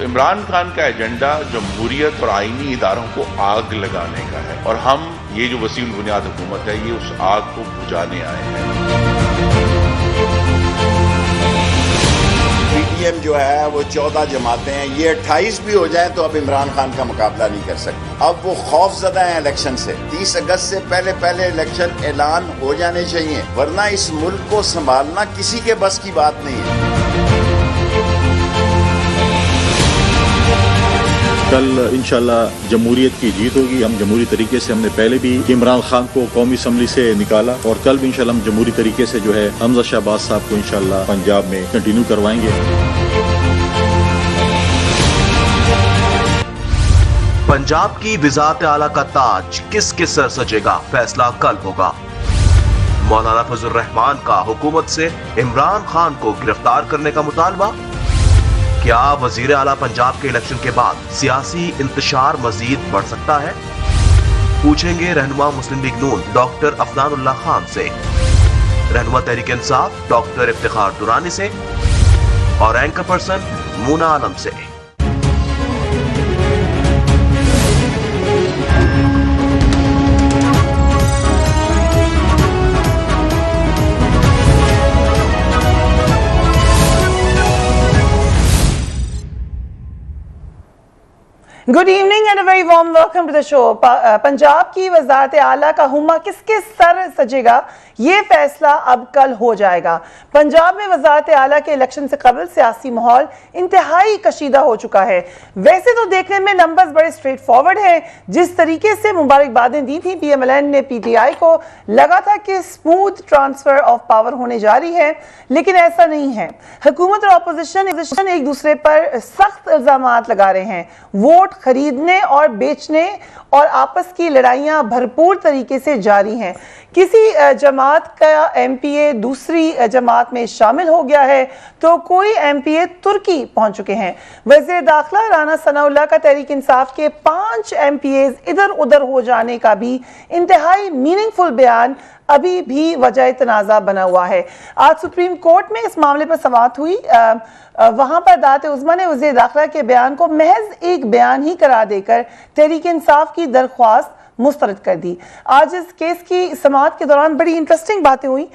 इमरान खान का एजेंडा जमहूरियत और आईनी इदारों को आग लगाने का है और हम ये जो वसील बुनियाद हुकूमत है ये उस आग को बुझाने आए हैं। पीटीएम जो है वो 14 जमातें हैं, ये 28 भी हो जाए तो अब इमरान खान का मुकाबला नहीं कर सकते। अब वो खौफजदा है इलेक्शन से। 30 अगस्त से पहले इलेक्शन ऐलान हो जाने चाहिए, वरना इस मुल्क को संभालना किसी के बस की बात नहीं है। कल इंशाल्लाह जमहूरियत की जीत होगी। हम जमहूरी तरीके से हमने पहले भी इमरान खान को कौमी असम्बली से निकाला और कल भी इंशाल्लाह हम जमहूरी तरीके से जो है हमजा शहबाज साहब को इंशाल्लाह पंजाब में कंटिन्यू करवाएंगे। पंजाब की वज़ारत आला का ताज किसके सर सजेगा, फैसला कल होगा। मौलाना फजल रहमान का हुकूमत से इमरान खान को गिरफ्तार करने का मुतालबा। क्या वजीर आला पंजाब के इलेक्शन के बाद सियासी इंतशार मजीद बढ़ सकता है? पूछेंगे रहनुमा मुस्लिम लीग नून डॉक्टर अफनानुल्लाह खान से, रहनुमा तहरीक इंसाफ डॉक्टर इफ्तिखार दुरानी से और एंकर पर्सन मूना आलम से। Good evening and a very warm welcome to the show. Punjab की वज़ारत आला का हुम्मा किसके सर सजेगा, ये फैसला अब कल हो जाएगा। पंजाब में वज़ारत आला के इलेक्शन से कबल सियासी माहौल इंतहाई कशीदा हो चुका है। वैसे तो देखने में नंबर्स बड़े स्ट्रेट फॉरवर्ड हैं। जिस तरीके से मुबारकबादें दी थी PMLN ने PTI को, लगा था कि स्मूथ ट्रांसफर ऑफ पावर होने जा रही है, लेकिन ऐसा नहीं है। हुकूमत और अपोजिशन एक दूसरे पर सख्त इल्जामात लगा रहे हैं। वोट खरीदने और बेचने और आपस की लड़ाइयां भरपूर तरीके से जारी हैं। किसी जमात का MPA दूसरी जमात में शामिल हो गया है तो कोई MPA तुर्की पहुंच चुके हैं। वज़ीर दाखिला राना सनाउल्लाह का तहरीक इंसाफ के 5 MPAs इधर उधर हो जाने का भी इंतहाई मीनिंगफुल बयान अभी भी वजह तनाज़ा बना हुआ है। आज सुप्रीम कोर्ट में इस मामले पर समाअत हुई। वहां पर अदालत उज़्मा ने वज़ीर दाखिला के बयान को महज एक बयान ही करार देकर तहरीक इंसाफ की दरख्वास्त मुस्तरद कर दी। आज इस केस की समाअत के दौरान बड़ी इंटरेस्टिंग बातें हुई।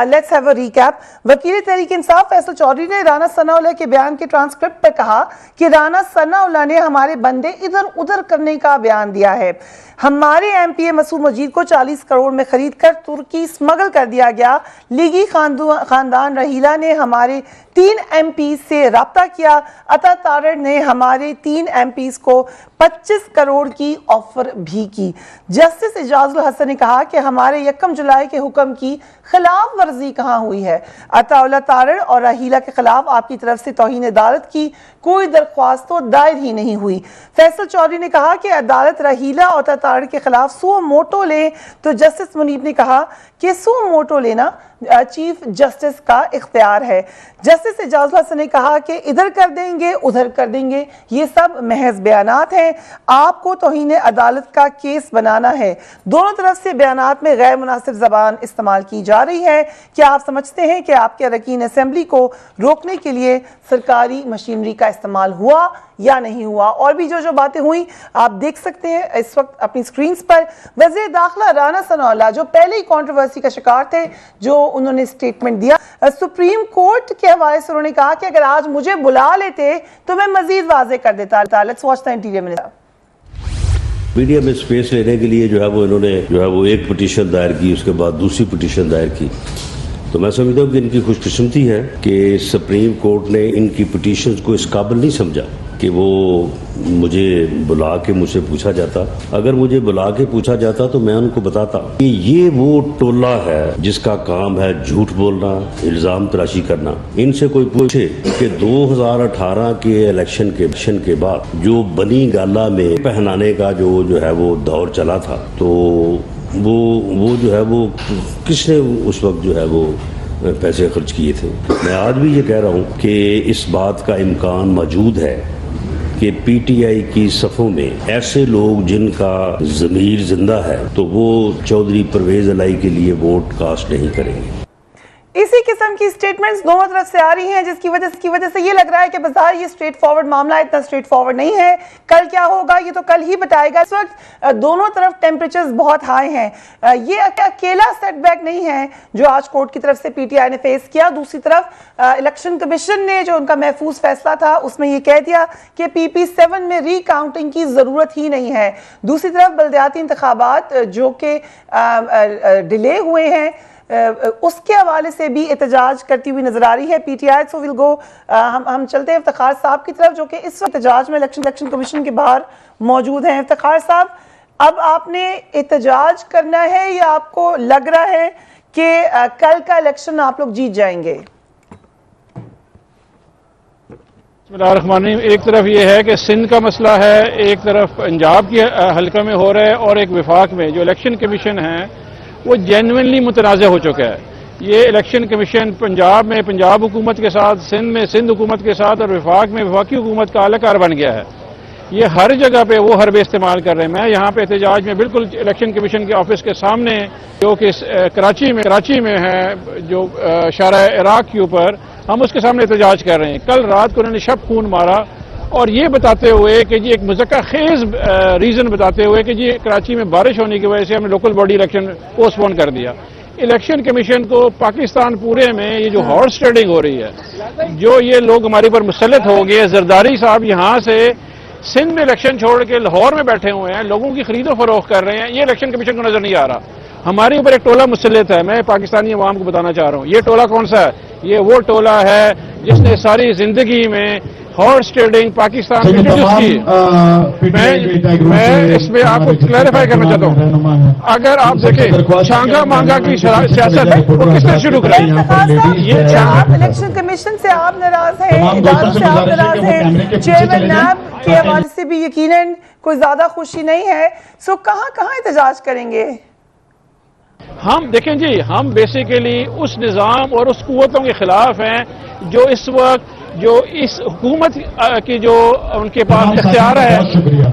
Let's have a recap. वकील तहरीक इंसाफ फैसल चौधरी ने राना सनाउल्लाह के बयान के ट्रांसक्रिप्ट पर कहा कि राना सनाउल्लाह ने हमारे बंदे इधर उधर करने का बयान दिया है। हमारे MPA मसूद मजीद को 40 करोड़ में खरीद कर तुर्की स्मगल कर दिया गया। लीगी खानदान रहीला ने हमारे 3 MP से रब्ता किया। अता तारड़ ने हमारे 3 MPs को 25 करोड़ की ऑफर भी की। जस्टिस इजाजुल हसन ने कहा कि हमारे 1 जुलाई के हुक्म की खिलाफ वर्जी कहाँ हुई है। अताउल्लाह तारड़ और रहीला के खिलाफ आपकी तरफ से तौहीन अदालत की कोई दरख्वास्त तो दायर ही नहीं हुई। फैसल चौधरी ने कहा कि अदालत रहीला और तारड़ के खिलाफ सो मोटो ले, तो जस्टिस मुनीब ने कहा कि सो मोटो लेना चीफ जस्टिस का इख्तियार है। जस्टिस इजाजुल हसन ने कहा कि इधर कर देंगे उधर कर देंगे, ये सब महज बयानात हैं। आपको तौहीन अदालत का केस बनाना है। दोनों तरफ से बयानात में गैर मुनासिब जबान इस्तेमाल की जा रही है। क्या आप समझते हैं कि आपके अरकान असेंबली को रोकने के लिए सरकारी मशीनरी का इस्तेमाल हुआ या नहीं हुआ? और भी जो बातें हुई आप देख सकते हैं इस वक्त अपनी स्क्रीन पर। वज़ीर दाखिला राना सनाउल्लाह जो पहले ही कंट्रोवर्सी का शिकार थे, जो उन्होंने स्टेटमेंट दिया सुप्रीम कोर्ट के हवाले से, उन्होंने कहा कि अगर आज मुझे बुला लेते तो मैं मजीद वाज़ेह कर देता। Let's watch the interior minister. Media में स्पेस लेने के लिए इन्होंने एक पिटीशन दायर की, उसके बाद दूसरी पिटीशन दायर की। तो मैं समझता हूँ कि इनकी खुशकिस्मती है कि सुप्रीम कोर्ट ने इनकी पिटीशंस को इस काबिल नहीं समझा कि वो मुझे बुला के मुझसे पूछा जाता। अगर मुझे बुला के पूछा जाता तो मैं उनको बताता कि ये वो टोला है जिसका काम है झूठ बोलना, इल्ज़ाम तराशी करना। इनसे कोई पूछे कि 2018 के इलेक्शन के बाद जो बनी गाला में पहनाने का जो है वो दौर चला था, तो वो किसने उस वक्त वो पैसे खर्च किए थे। मैं आज भी ये कह रहा हूँ कि इस बात का इम्कान मौजूद है कि PTI की सफ़ों में ऐसे लोग जिनका ज़मीर जिंदा है तो वो चौधरी परवेज़ अलाई के लिए वोट कास्ट नहीं करेंगे। इसी किस्म की स्टेटमेंट्स दोनों तरफ से आ रही हैं, जिसकी वजह से ये लग रहा है कि बाजार ये स्ट्रेट फॉरवर्ड मामला इतना स्ट्रेट फॉरवर्ड नहीं है। कल क्या होगा ये तो कल ही बताएगा। इस वक्त दोनों तरफ टेम्परेचर्स बहुत हाई हैं। ये अकेला सेटबैक नहीं है जो आज कोर्ट की तरफ से पीटीआई ने फेस किया। दूसरी तरफ इलेक्शन कमीशन ने जो उनका महफूज फैसला था उसमें ये कह दिया कि PP7 में रीकाउंटिंग की जरूरत ही नहीं है। दूसरी तरफ बल्दियाती इंतखाबात जो कि डिले हुए हैं उसके हवाले से भी एहतजाज करती हुई नजर आ रही है पीटीआई। सो विल गो, हम चलते हैं इफ्तिखार साहब की तरफ जो कि इस वक्त एहतजाज में इलेक्शन कमीशन के बाहर मौजूद हैं। इफ्तिखार साहब, अब आपने एहतजाज करना है या आपको लग रहा है कि कल का इलेक्शन आप लोग जीत जाएंगे? एक तरफ ये है कि सिंध का मसला है, एक तरफ पंजाब की हल्का में हो रहा है और एक विफाक में जो इलेक्शन कमीशन है वो जेन्युइनली मुतनाज़ हो चुका है। ये इलेक्शन कमीशन पंजाब में पंजाब हुकूमत के साथ, सिंध में सिंध हुकूमत के साथ और विफाक में विफाकी हुकूमत का अलकार बन गया है। ये हर जगह पे वो हरबे इस्तेमाल कर रहे हैं। मैं यहाँ पे एहतजाज में बिल्कुल इलेक्शन कमीशन के ऑफिस के सामने जो कि कराची में है, जो शारा इराक के ऊपर, हम उसके सामने एहतजाज कर रहे हैं। कल रात को उन्होंने शब खून मारा और ये बताते हुए कि जी एक मुज़क्का खेज रीज़न बताते हुए कि जी कराची में बारिश होने की वजह से हमने लोकल बॉडी इलेक्शन पोस्टपोन कर दिया। इलेक्शन कमीशन को पाकिस्तान पूरे में ये जो हॉर्स ट्रेडिंग हो रही है, जो ये लोग हमारे ऊपर मुसल्लत हो गए, जरदारी साहब यहाँ से सिंध में इलेक्शन छोड़ के लाहौर में बैठे हुए हैं, लोगों की खरीदो फरोख्त कर रहे हैं, ये इलेक्शन कमीशन को नजर नहीं आ रहा। हमारे ऊपर एक टोला मुसल्लत है, मैं पाकिस्तानी अवाम को बताना चाह रहा हूँ। ये टोला कौन सा है? ये वो टोला है जिसने सारी जिंदगी में हॉर्स ट्रेडिंग पाकिस्तान में इंट्रोड्यूस की। मैं इसमें आपको क्लैरिफाई करना चाहता हूँ। अगर आप देखें शांगा मांगा की सियासत वो किसने शुरू कराई? आप इलेक्शन कमीशन से आप नाराज हैं, इदारों से आप नाराज हैं, चेयरमैन नैब के हवाले से भी यकीनन कोई ज्यादा खुशी नहीं है। सो कहाँ एहतजाज करेंगे? हम देखें जी, हम बेसिकली उस निज़ाम और उस कुव्वतों के खिलाफ हैं जो इस वक्त जो इस हुकूमत की जो उनके पास इख्तियार है,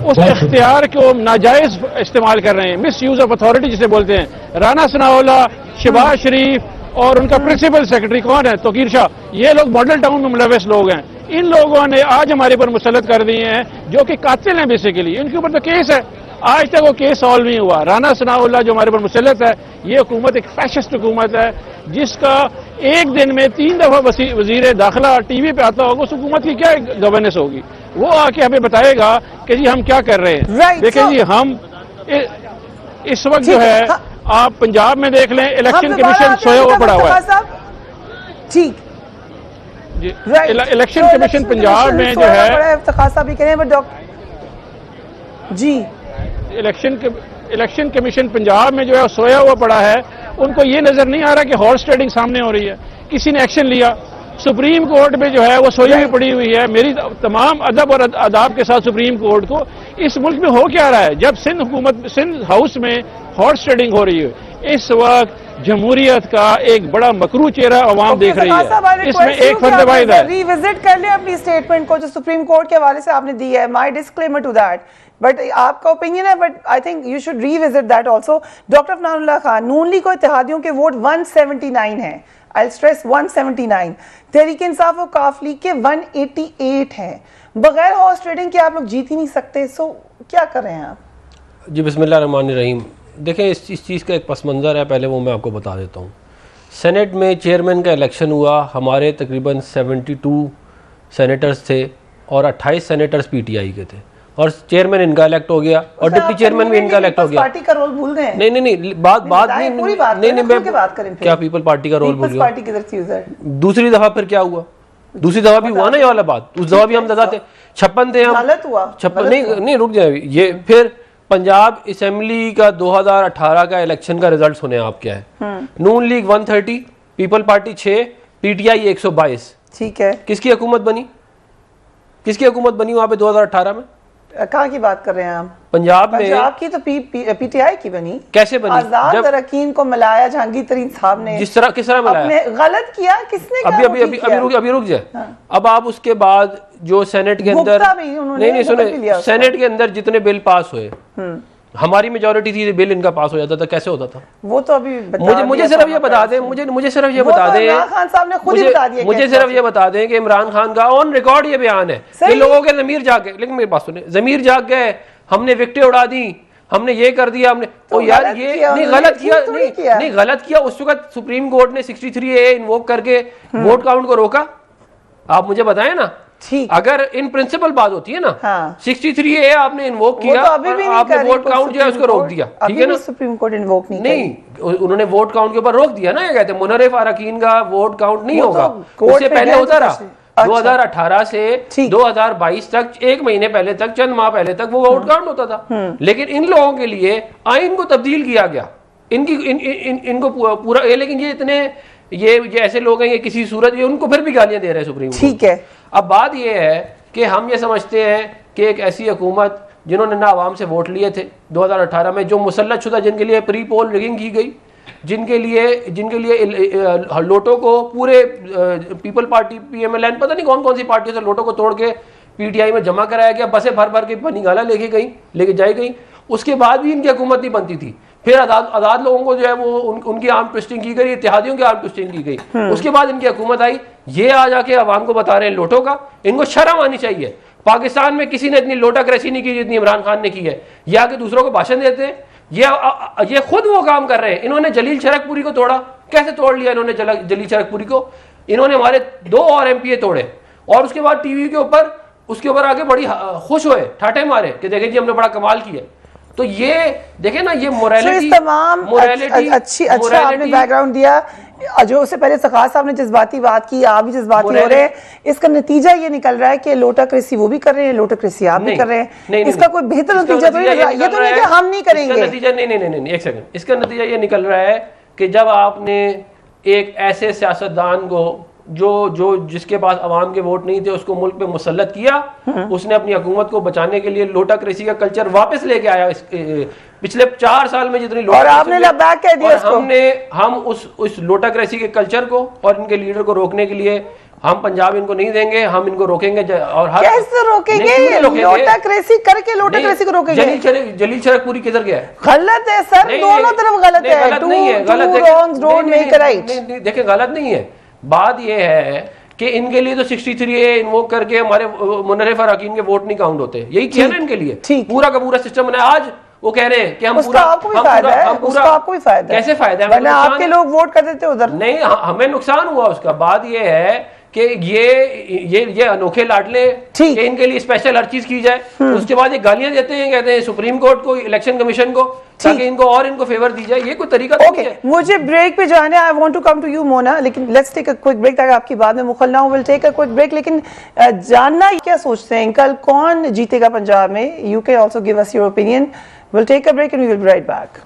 उस इख्तियार को नाजायज इस्तेमाल कर रहे हैं। मिस यूज ऑफ अथॉरिटी जिसे बोलते हैं। राना सनाउल्लाह, शहबाज शरीफ और उनका प्रिंसिपल सेक्रेटरी कौन है? तोकीर शाह। ये लोग मॉडल टाउन में मुलविस लोग हैं। इन लोगों ने आज हमारे पर मुसल्लत कर दिए हैं जो कि कातिल हैं बेसिकली। इनके ऊपर तो केस है, आज तक वो केस सॉल्व नहीं हुआ। राना सनाउल्लाह जो हमारे पर मुसल्लत है, ये हुकूमत एक फैशिस्ट हुकूमत है जिसका एक दिन में 3 दफा वजीर दाखिला टीवी पे आता होगा। उस हुकूमत की क्या गवर्नेंस होगी? वो आके हमें बताएगा कि जी हम क्या कर रहे हैं। देखें जी, हम इस वक्त जो है आप पंजाब में देख लें, इलेक्शन कमीशन सोया हुआ पड़ा हुआ है। ठीक, इलेक्शन कमीशन पंजाब में जो है जी, इलेक्शन कमीशन पंजाब में जो है सोया हुआ पड़ा है। उनको ये नजर नहीं आ रहा कि हॉर्स ट्रेडिंग सामने हो रही है। किसी ने एक्शन लिया? सुप्रीम कोर्ट में जो है वो सोई हुई पड़ी हुई है। मेरी तमाम अदब और आदाब के साथ सुप्रीम कोर्ट को, इस मुल्क में हो क्या रहा है जब सिंध हाउस में हॉर्स ट्रेडिंग हो रही है? इस वक्त जमहूरियत का एक बड़ा मकरू चेहरा अवाम देख रही है। इसमें एक फर्द वाहिद है। रिविजिट कर लें अपनी स्टेटमेंट को जो सुप्रीम कोर्ट के हवाले से आपने दी है। My disclaimer to that, but आपका ओपिनियन है, but I think you should revisit that also. Doctor Afnanullah Khan, Noon League को इत्तेहादियों के वोट 179 हैं। आई स्ट्रेस 179। तहरीक इंसाफ और काफ लीग के 188 हैं। बगैर हॉर्स ट्रेडिंग के आप लोग जीत ही नहीं सकते। सो क्या कर रहे हैं आप? जी बिस्मिल्लाह रहमान रहीम। देखें, इस चीज़ का एक पस मंज़र है, पहले वो मैं आपको बता देता हूँ। सेनेट में चेयरमैन का इलेक्शन हुआ, हमारे तकरीबन 72 सेनेटर्स थे और 28 सेनेटर्स पीटीआई के थे और चेयरमैन इनका इलेक्ट हो गया और डिप्टी चेयरमैन भी इनका इलेक्ट हो गया। पार्टी का रोल भूल गए? नहीं, बात नहीं, क्या पीपल पार्टी का रोल भूल गया? दूसरी दफा फिर क्या हुआ? दूसरी दफा भी हुआ ना ये वाला बात। उस दफा भी हम दादा थे, 56 थे हम। गलत हुआ। 56 नहीं, रुक जाए। ये फिर पंजाब असेंबली का 2018 का इलेक्शन का रिजल्ट सुने आप क्या है। नून लीग 130, पीपल पार्टी 6, पीटीआई 122। ठीक है, किसकी हुकूमत बनी? किसकी हुकूमत बनी वहां पे 2018 में? कहाँ की बात कर रहे हैं आप? पंजाब में। पंजाब की तो पीटीआई की बनी। कैसे बनी? आजाद अरकान को मिलाया जहांगीर तरीन साहब ने। किस तरह मिलाया? गलत किया किसने? अभी रुक जाए। अब आप उसके बाद जो सेनेट के अंदर, नहीं सुने, सेनेट के अंदर जितने बिल पास हुए, हमारी मेजॉरिटी थी, बिल इनका पास हो जाता था, कैसे होता था? वो तो अभी मुझे सिर्फ ये बता दें, मुझे सिर्फ ये बता दें, इमरान खान साहब ने खुद ही बता दिया, मुझे सिर्फ ये बता दें कि इमरान खान का ऑन रिकॉर्ड ये बयान है कि लोगों के ज़मीर जाग गए। लेकिन मेरी बात सुने, ज़मीर जाग गए, हमने विकेटें उड़ा दी, हमने ये कर दिया, हमने तो यार ये नहीं गलत किया, नहीं गलत किया। उस वक्त सुप्रीम कोर्ट ने 63A इन्वोक करके वोट काउंट को रोका। आप मुझे बताएं ना, ठीक, अगर इन प्रिंसिपल बात होती है ना, 63A आपने इन्वोक किया तो अभी भी और आपने वोट काउंट जो है उसको रोक दिया, ठीक है ना? सुप्रीम कोर्ट इन्वोक नहीं, उन्होंने वोट काउंट के ऊपर रोक दिया ना। ये कहते हैं मुनर्रिफ अरकान का वोट काउंट नहीं होगा, उससे पहले होता रहा। 2018 से 2022 तक, 1 महीने पहले तक, चंद माह पहले तक वो वोट काउंट होता था। लेकिन इन लोगों के लिए आइन को तब्दील किया गया, इनको पूरा। लेकिन ये इतने ये ऐसे लोग हैं, ये किसी सूरत ये उनको फिर भी गालियां दे रहे हैं सुप्रीम कोर्ट। ठीक है, अब बात ये है कि हम ये समझते हैं कि एक ऐसी हुकूमत जिन्होंने ना आवाम से वोट लिए थे 2018 में, जो मुसल्लत शुदा, जिनके लिए प्री पोल रिगिंग की गई, जिनके लिए लोटो को पूरे पीपल पार्टी, PMLN, पता नहीं कौन कौन सी पार्टियों से लोटो को तोड़ के PTI में जमा कराया गया, बसें भर भर के बनी गाला लेके जाई गई। उसके बाद भी इनकी हुकूमत नहीं बनती थी। फिर आजाद लोगों को जो है वो उनकी आर्म ट्विस्टिंग की गई, इत्तेहादियों की आर्म ट्विस्टिंग की गई। उसके बाद इनकी हुकूमत आई, ये आ जाके अवाम को बता रहे हैं लोटो का। इनको शर्म आनी चाहिए। पाकिस्तान में किसी ने इतनी लोटाक्रेसी नहीं की जितनी इमरान खान ने की है। ये आके दूसरों को भाषण देते हैं, ये खुद वो काम कर रहे हैं। इन्होंने जलील शरकपुरी को तोड़ा, कैसे तोड़ लिया इन्होंने जलील शरकपुरी को? इन्होंने हमारे 2 और MPA तोड़े, और उसके बाद टीवी के ऊपर आके बड़ी खुश हुए, ठाटे मारे कि देखें जी हमने बड़ा कमाल किया। तो ये देखें ना, ये मोरालिटी, तमाम अच्छा आपने बैकग्राउंड दिया। जो उससे पहले सखात साहब ने जज्बाती बात की, आप भी जज्बाती हो रहे हैं। इसका नतीजा ये निकल रहा है कि लोटाक्रेसी वो भी कर रहे हैं, लोटाक्रेसी आप भी कर रहे हैं। इसका कोई बेहतर नतीजा तो ये तो नहीं कि हम नहीं करेंगे। नतीजा नहीं, एक सेकंड। इसका नतीजा ये निकल रहा है कि जब आपने एक ऐसे सियासतदान को जो जिसके पास अवाम के वोट नहीं थे, उसको मुल्क पे मुसल्लत किया, उसने अपनी हुकूमत को बचाने के लिए लोटाक्रेसी का कल्चर वापस लेके आया। पिछले 4 साल में जितनी और आपने लबैक कह दिया इसको। हम उस लोटाक्रेसी के कल्चर को और इनके लीडर को रोकने के लिए हम पंजाब इनको नहीं देंगे, हम इनको रोकेंगे। और कैसे रोकेंगे? लोटाक्रेसी करके लोटाक्रेसी को रोकेंगे? जलील शरकपुरी किधर गया है? गलत है सर, दोनों तरफ गलत है। गलत नहीं है, गलत है। देखिए गलत नहीं है। बात यह है कि इनके लिए तो 63A इन्वोक करके हमारे मुनर्रिफ अरकान के वोट नहीं काउंट होते। यही किया ना इनके लिए, पूरा का पूरा सिस्टम बनाया। आज वो कह रहे हैं कि हम पूरा, आपको भी फायदा है, उसका आपको भी फायदा है। कैसे फायदा है? आपके लोग वोट कर देते उधर। नहीं, हमें नुकसान हुआ उसका। बात यह है कि ये अनोखे लाडले कि इनके लिए स्पेशल हर चीज की जाए। उसके बाद ये गालियां देते हैं, कहते हैं सुप्रीम कोर्ट को, इलेक्शन कमीशन को, ताकि इनको फेवर दी जाए। ये कोई तरीका नहीं है। मुझे ब्रेक पे जाना है। I want to come to you Mona, लेकिन let's take a quick break ताकि आपकी बात में मुखल ना हो। Will take a quick break. लेकिन जानना क्या सोचते हैं कल कौन जीतेगा पंजाब में? You can also give us your opinion. Will take a break and we will be right back.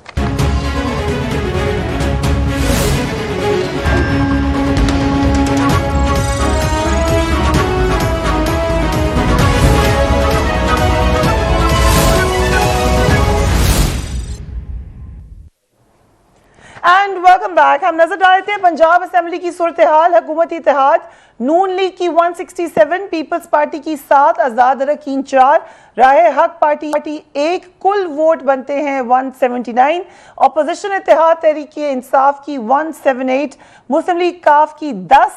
And welcome back. हम नजर डालते हैं पंजाब असेंबली की सूरत हाल। हुकूमती इत्तेहाद, नून लीग की 167, पीपल्स पार्टी की 7, आजाद अरकान 4, राहे हक पार्टी 1, कुल वोट बनते हैं 179। अपोजिशन इत्तेहाद तहरीक इंसाफ की 178, मुस्लिम लीग काफ की 10,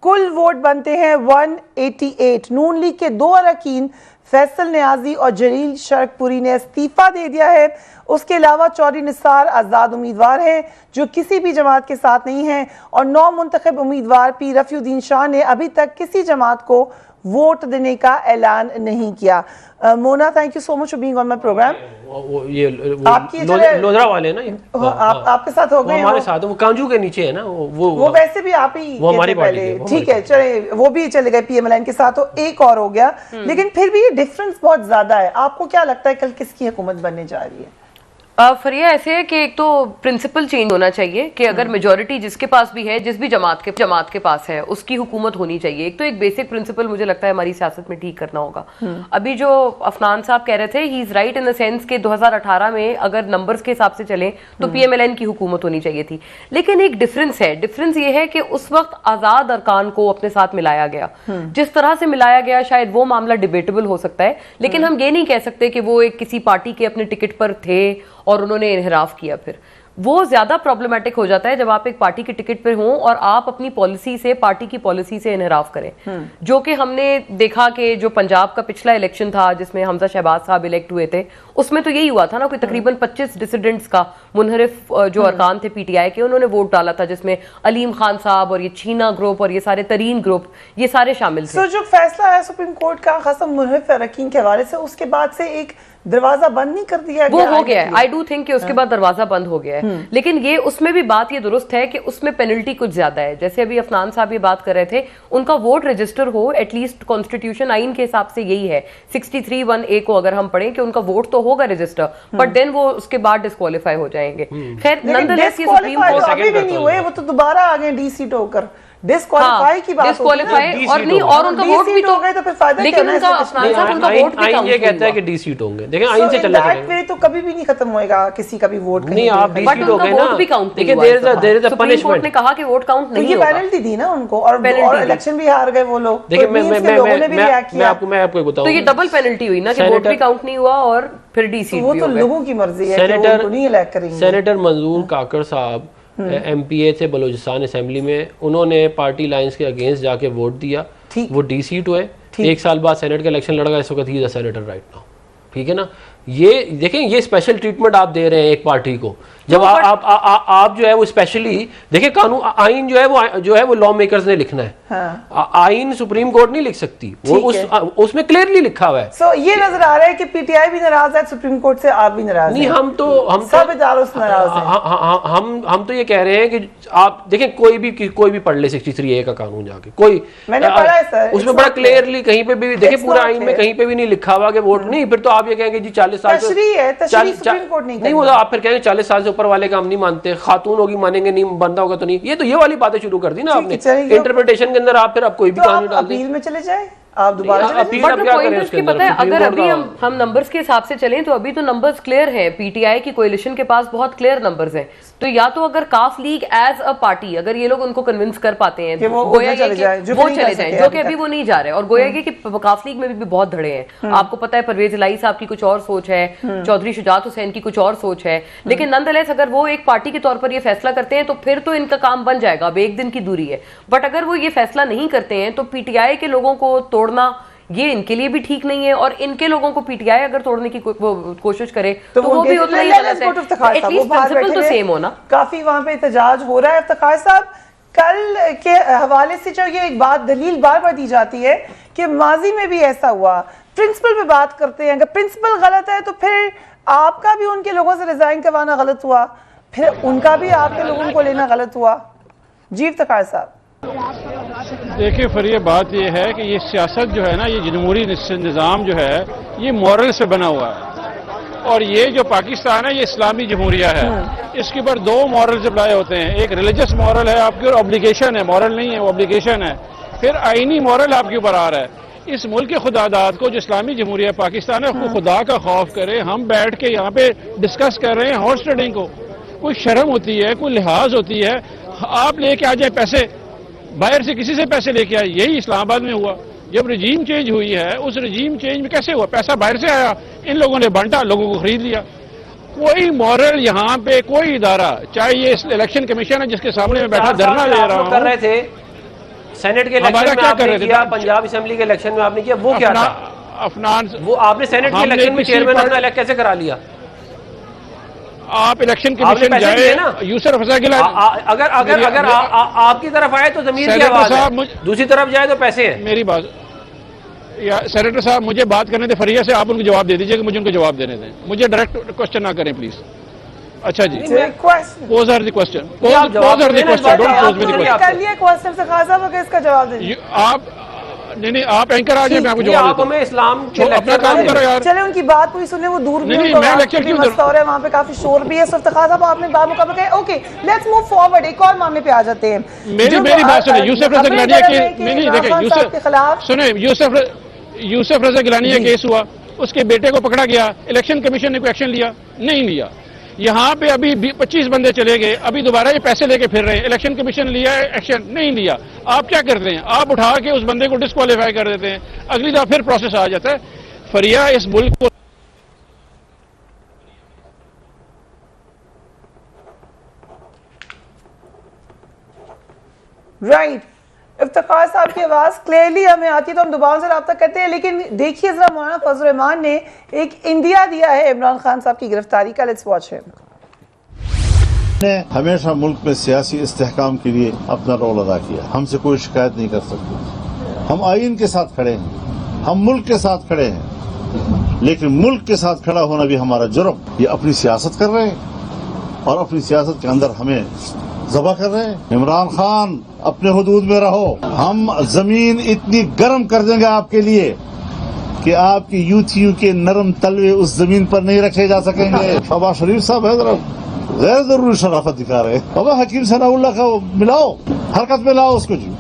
कुल वोट बनते हैं 188। नून लीग के 2 अरकान फैसल न्याजी और जलील शरकपुरी ने इस्तीफा दे दिया है। उसके अलावा चौधरी निसार आज़ाद उम्मीदवार हैं जो किसी भी जमात के साथ नहीं हैं, और 9 मुंतखब उम्मीदवार पी रफ़ीउद्दीन शाह ने अभी तक किसी जमात को वोट देने का ऐलान नहीं किया। Mona, thank you so much for being on my programme. आपकी लोधरा वाले ना, ये आपके साथ हो गए? हमारे साथ, वो कांजू के नीचे है ना, वो वैसे भी आप ही, वो हमारी पार्टी। ठीक है, चले वो भी चले गए PMLN के साथ, तो एक और हो गया। लेकिन फिर भी ये डिफरेंस बहुत ज्यादा है। आपको क्या लगता है कल किसकी हुकूमत बनने जा रही है? फरिया ऐसे है कि एक तो प्रिंसिपल चेंज होना चाहिए कि अगर मेजॉरिटी जिसके पास भी है, जिस भी जमात के पास है, उसकी हुकूमत होनी चाहिए। एक तो एक बेसिक प्रिंसिपल मुझे लगता है हमारी सियासत में ठीक करना होगा। अभी जो अफनान साहब कह रहे थे, he is right in the sense कि 2018 में अगर नंबर्स के हिसाब से चले तो PMLN की हुकूमत होनी चाहिए थी। लेकिन एक डिफरेंस है, डिफरेंस ये है कि उस वक्त आजाद अरकान को अपने साथ मिलाया गया। जिस तरह से मिलाया गया शायद वो मामला डिबेटेबल हो सकता है, लेकिन हम ये नहीं कह सकते कि वो एक किसी पार्टी के अपने टिकट पर थे और उन्होंने इनहराफ किया। फिर वो ज्यादा प्रॉब्लमेटिक हो जाता है जब आप एक पार्टी के टिकट पर हों और आप अपनी पॉलिसी से, पार्टी की पॉलिसी से इनहराफ करें, जो कि हमने देखा कि जो पंजाब का पिछला इलेक्शन था जिसमें हमजा शहबाज साहब इलेक्ट हुए थे, उसमें तो यही हुआ था ना, कोई तकरीबन 25 डिसिडेंट्स का मुनहरिफ जो अरकान थे PTI के, उन्होंने वोट डाला था, जिसमें अलीम खान साहब और ये छीना ग्रुप और ये सारे तरीन ग्रुप, ये सारे शामिल थे। जो फैसला है सुप्रीम कोर्ट का खासा मुनहरिफ अरकान के हवाले से, उसके बाद से एक दरवाजा बंद नहीं कर दिया वो हो गया है। आई डू थिंक कि उसके बाद दरवाजा बंद हो गया है, लेकिन ये उसमें भी बात ये दुरुस्त है कि उसमें पेनल्टी कुछ ज्यादा है। जैसे अभी अफनान साहब ये बात कर रहे थे, उनका वोट रजिस्टर हो, एटलीस्ट कॉन्स्टिट्यूशन आइन के हिसाब से यही है 63(1)A को अगर हम पढ़ें कि उनका वोट तो होगा रजिस्टर, बट देन वो उसके बाद डिस्क्वालीफाई हो जाएंगे। खैर नॉनदलेस ये सुप्रीम कोर्ट अभी भी नहीं हुए, वो तो दोबारा आ गए DC होकर। डिस्क्वालीफाई की बात डिस्क्वालीफाई और नहीं, और उनका वोट भी तो गए तो फिर फायदा, लेकिन उनका अफनान साहब उनका वोट भी आइन ये कहता है कि D सीट होंगे। देखें आइन से चलना चाहिए, तो कभी भी नहीं खत्म होएगा किसी का भी वोट नहीं, आप D सीट हो गए ना, वोट भी काउंट देखिए देयर इज अ पनिशमेंट ने कहा कि वोट काउंट नहीं होगा, पेनल्टी दी ना उनको, और इलेक्शन भी हार गए वो लोग। देखिए मैं आपको बताऊं, तो ये डबल पेनल्टी हुई ना कि वोट भी काउंट नहीं हुआ और फिर D सीट भी हो गए। वो तो लोगों की मर्जी है कि वो नहीं इलेक्ट करेंगे। सेनेटर मंजूर काकर साहब MPA थे बलूचिस्तान असेंबली में, उन्होंने पार्टी लाइंस के अगेंस्ट जाके वोट दिया, वो D सीट हुए। 1 साल बाद सेनेट का इलेक्शन लड़गा, इस वक्त he is a senator right now. ठीक है ना, ये देखें ये स्पेशल ट्रीटमेंट आप दे रहे हैं एक पार्टी को, जब आप जो है वो स्पेशली देखिए, कानून आइन जो है वो लॉ मेकर्स ने लिखना है। हाँ। आइन सुप्रीम कोर्ट नहीं लिख सकती, वो उसमें क्लियरली लिखा हुआ है। सो ये नजर आ रहा है कि PTI भी नाराज है सुप्रीम कोर्ट से, आप भी नाराज नहीं, हम सब इदारों से नाराज हैं। हम तो ये कह रहे हैं कि आप देखें कोई भी पढ़ ले 63A का कानून जाके, कोई मैंने पढ़ा है सर, उसमें बड़ा क्लियरली कहीं पे भी देखिए, पूरा आइन में कहीं पे भी नहीं लिखा हुआ कि वोट नहीं। फिर तो आप ये कहेंगे जी 40 साल सुप्रीम कोर्ट नहीं वो तो आप फिर कहेंगे 40 साल से ऊपर वाले का हम नहीं मानते, खातून होगी मानेंगे नहीं, बंदा होगा तो नहीं। ये तो ये वाली बातें शुरू कर दी ना आपने इंटरप्रिटेशन के अंदर। आप फिर कोई भी कानून डाल दें, अपील में चले जाए, आप दोबारा पता है, अगर अभी हम नंबर्स के हिसाब से चलें तो अभी तो नंबर्स क्लियर हैं, PTI की कोalition के पास बहुत क्लियर नंबर्स हैं। तो या तो अगर काफ लीग एज अ पार्टी, अगर ये लोग उनको कन्विंस कर पाते हैं गोया चले जाए, जो कि अभी वो नहीं जा रहे, और गोया कि काफ लीग में भी बहुत धड़े हैं। आपको पता है परवेज इलाही साहब की कुछ और सोच है, चौधरी शुजात हुसैन की कुछ और सोच है, लेकिन नॉनदलेस अगर वो एक पार्टी के तौर पर ये फैसला करते हैं तो फिर तो इनका काम बन जाएगा। अब एक दिन की दूरी है, बट अगर वो ये फैसला नहीं करते हैं तो PTI के लोगों को तोड़ना ये इनके लिए भी ठीक नहीं है, और इनके लोगों को PTI अगर तोड़ने की कोशिश करे तो वो भी उतना ही गलत है। एटलीस्ट प्रिंसिपल तो सेम हो ना। काफी वहां पे एहतजाज हो रहा है। इफ्तिखार साहब, कल के हवाले से जो ये एक बात दलील बार बार दी जाती है कि माजी में भी ऐसा हुआ, प्रिंसिपल पे बात करते हैं, अगर प्रिंसिपल गलत है तो फिर आपका भी उनके लोगों से रिजाइन करवाना गलत हुआ, फिर उनका भी आपके लोगों को लेना गलत हुआ। जी इफ्तिखार साहब। देखिए फरिया, बात यह है कि ये सियासत जो है ना, ये जमहूरी निज़ाम जो है ये मॉरल से बना हुआ है, और ये जो पाकिस्तान है ये इस्लामी जमहूरिया है। इसके ऊपर 2 मॉरल्स अप्लाई होते हैं, एक रिलीजियस मॉरल है आपकी और ऑब्लिगेशन है, मॉरल नहीं है वो ऑब्लिगेशन है, फिर आईनी मॉरल आपके ऊपर आ रहा है। इस मुल्क के खुदादात को जो इस्लामी जमहूरिया पाकिस्तान है उसको खुदा का खौफ करे। हम बैठ के यहाँ पे डिस्कस कर रहे हैं हॉर्स ट्रेडिंग को, कोई शर्म होती है, कोई लिहाज होती है? आप लेके आ जाए पैसे, बाहर से किसी से पैसे लेके आए, यही इस्लामाबाद में हुआ। जब रजीम चेंज हुई है, उस रजीम चेंज में कैसे हुआ? पैसा बाहर से आया, इन लोगों ने बांटा, लोगों को खरीद लिया। कोई मॉरल यहाँ पे कोई इदारा, चाहे ये इलेक्शन कमीशन है जिसके सामने मैं बैठा धरना दे रहा हूँ, कर रहे थे सेनेट के इलेक्शन में आपने किया, पंजाब असेंबली के इलेक्शन में आपने किया, वो क्या था? अफनान, वो आपने सेनेट के इलेक्शन में चेयरमैन अपना इलेक्ट कैसे करा लिया? आप इलेक्शन कमीशन जाए ना, यूसुफ रजा के अगर आपकी तरफ आए तो जमीन की आवाज है, दूसरी तरफ जाए तो पैसे हैं। मेरी बात या सेनेटर साहब, मुझे बात करने थे फरिया से, आप उनको जवाब दे दीजिए कि मुझे उनको जवाब देने दें, मुझे डायरेक्ट क्वेश्चन ना करें प्लीज। अच्छा जी, pose her the question, pose her the question, don't pose me the question. कर लिया क्वेश्चन से खासा वक्त इसका जवाब दीजिए। आप नहीं आप एंकर आ जाए, मैं आपको नहीं, जवाब आप देता हूं। हमें इस्लाम के अपना लेक्चर काम ना करो दें। यार। चले उनकी बात पूरी सुने, वो दूर भी नहीं, तो मैं आपको लेक्चर भी क्यों मसला हो रहा है, वहाँ पे काफी शोर भी है। सो इफ्तिखार साहब आपने बात मुकाबला किया, ओके लेट्स मूव फॉरवर्ड, एक और मामले पे आ जाते हैं। मेरी बात सुने, यूसुफ रजा गिलानी के नहीं देखे, के खिलाफ सुने, यूसुफ रजा गिलानी का केस हुआ, उसके बेटे को पकड़ा गया, इलेक्शन कमीशन ने कोई एक्शन लिया नहीं लिया। यहाँ पे अभी 25 बंदे चले गए, अभी दोबारा ये पैसे लेके फिर रहे हैं, इलेक्शन कमीशन लिया एक्शन नहीं लिया। आप क्या करते हैं, आप उठा के उस बंदे को डिस्क्वालीफाई कर देते हैं, अगली दफा फिर प्रोसेस आ जाता है। फरिया इस मुल्क को राइट इफ्तिखार साहब की आवाज क्लियरली हमें आती है तो हम दोबारा से रब्ता करते हैं, लेकिन देखिए जरा मौलाना फजल रहमान ने एक इंडिया दिया है इमरान खान साहब की गिरफ्तारी का, लेट्स वॉच हिम। ने हमेशा मुल्क में सियासी इस्तेहकाम के लिए अपना रोल अदा किया, हमसे कोई शिकायत नहीं कर सकते। हम आईन के साथ खड़े हैं, हम मुल्क के साथ खड़े हैं, लेकिन मुल्क के साथ खड़ा होना भी हमारा जुर्म। ये अपनी सियासत कर रहे हैं और अपनी सियासत के अंदर हमें ज़बह कर रहे हैं। इमरान खान अपने हुदूद में रहो, हम जमीन इतनी गर्म कर देंगे आपके लिए कि आपकी यूथियों के नरम तलवे उस जमीन पर नहीं रखे जा सकेंगे। शहबाज शरीफ साहब है जरा गैर जरूरी शराफत दिखा रहे हैं। बाबा हकीम सनाउल्लाह का मिलाओ, हरकत में लाओ उसको जी।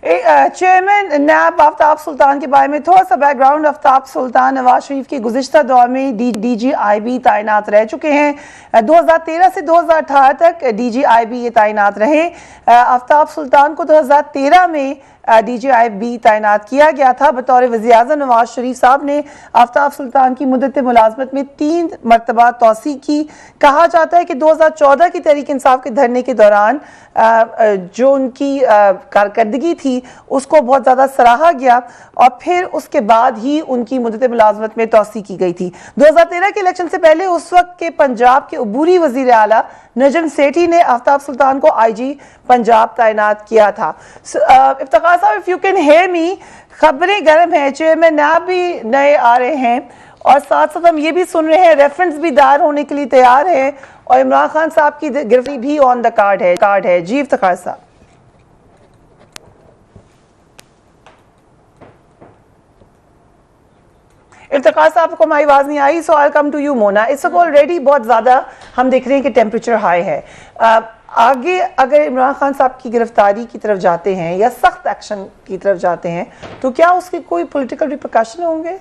चेयरमैन नैब आफ्ताब सुल्तान के बारे में थोड़ा सा बैकग्राउंड। आफ्ताब सुल्तान नवाज शरीफ के गुज़िश्ता दौर में DGIB तैनात रह चुके हैं। 2013 से 2018 तक DGIB ये तैनात रहे। आफ्ताब सुल्तान को 2013 में DGIB तैनात किया गया था। बतौर वज़ीर-ए-आज़म नवाज शरीफ साहब ने आफ्ताब सुल्तान की मुद्दत मुलाजमत में 3 मरतबा तौसी की। कहा जाता है कि 2014 की तहरीक इंसाफ के धरने के दौरान जो उनकी कारकर्दगी थी उसको बहुत ज़्यादा सराहा गया और फिर उसके बाद ही उनकी मुद्दत मुलाजमत में तौसी की गई थी। 2013 के इलेक्शन से पहले उस वक्त के पंजाब के अबूरी वज़ीर आला नजम सेठी ने आफ्ताब सुल्तान को IG पंजाब तैनात किया था। इफ्तिखार साहब, if you can hear me, खबरें गर्म हैं, चेयरमैन नैब भी नए आ रहे हैं और साथ साथ हम ये भी सुन रहे हैं रेफरेंस भी दायर होने के लिए तैयार है और इमरान खान साहब की गिरफ्तारी भी ऑन द कार्ड है। जी इफ्तिखार साहब। इफ्तिखार साहब को हमारी आवाज नहीं आई, सो आई कम टू यू मोना। इस वक्त ऑलरेडी बहुत ज्यादा हम देख रहे हैं कि टेम्परेचर हाई है। आगे अगर इमरान खान साहब की गिरफ्तारी की तरफ जाते हैं या सख्त एक्शन की तरफ जाते हैं तो क्या उसकी कोई पॉलिटिकल रिपरकशन होंगे?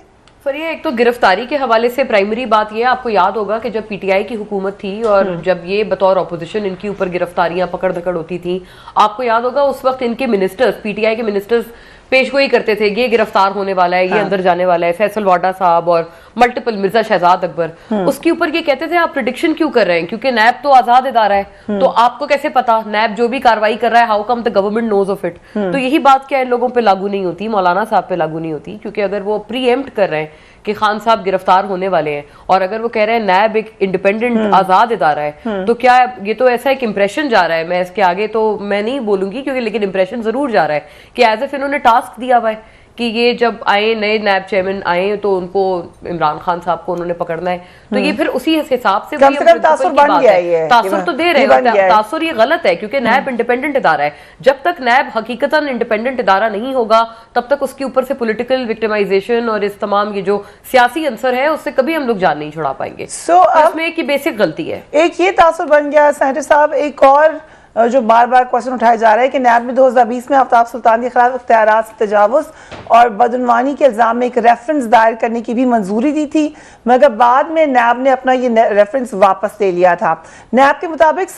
फरिया, एक तो गिरफ्तारी के हवाले से प्राइमरी बात यह, आपको याद होगा कि जब PTI की हुकूमत थी और जब ये बतौर ऑपोजिशन इनके ऊपर गिरफ्तारियां पकड़ धकड़ होती थी, आपको याद होगा उस वक्त इनके मिनिस्टर्स, PTI के मिनिस्टर्स पेशगोई करते थे, ये गिरफ्तार होने वाला है, ये अंदर जाने वाला है। फैसल वाडा साहब और मल्टीपल मिर्जा शहजाद अकबर, उसके ऊपर ये कहते थे आप प्रिडिक्शन क्यों कर रहे हैं, क्योंकि नैब तो आजाद इदारा है, तो आपको कैसे पता नैब जो भी कार्रवाई कर रहा है, how come the government knows of it. तो यही बात क्या इन लोगों पे लागू नहीं होती, मौलाना साहब पे लागू नहीं होती, क्योंकि अगर वो प्रीएम्प्ट कर रहे हैं कि खान साहब गिरफ्तार होने वाले हैं और अगर वो कह रहे हैं नैब एक इंडिपेंडेंट आजाद इदारा है, तो क्या ये तो ऐसा एक इंप्रेशन जा रहा है, मैं इसके आगे तो मैं नहीं बोलूंगी क्योंकि लेकिन इंप्रेशन जरूर जा रहा है कि एज इफ इन्होंने टास्क दिया हुआ है कि ये जब आए नए नैब चेयरमैन आए तो उनको इमरान खान साहब को उन्होंने पकड़ना है, तो ये फिर उसी हिसाब से तासुर बन गया है। तासुर तो दे रहे हैं, तासुर ये गलत है क्योंकि नैब इंडिपेंडेंट इदारा है। जब तक नैब हकीकतन इंडिपेंडेंट इदारा नहीं होगा तब तक उसके ऊपर से पॉलिटिकल विक्टिमाइजेशन और इस तमाम ये जो सियासी अंसर है उससे कभी हम लोग जान नहीं छुड़ा पाएंगे। इसमें एक बेसिक गलती है, एक ये तासुर बन गया। सेनेटर साहब, एक और जो बार बार क्वेश्चन उठाया जा रहा है कि नैब ने 2020 में आफ्ताब सुल्तान के खिलाफ इख्तियारात से तजावुज़ और बदउनवानी के इल्जाम में एक रेफरेंस दायर करने की भी मंजूरी दी थी, मगर बाद में नैब ने अपना ये रेफरेंस वापस ले लिया था। नैब के मुताबिक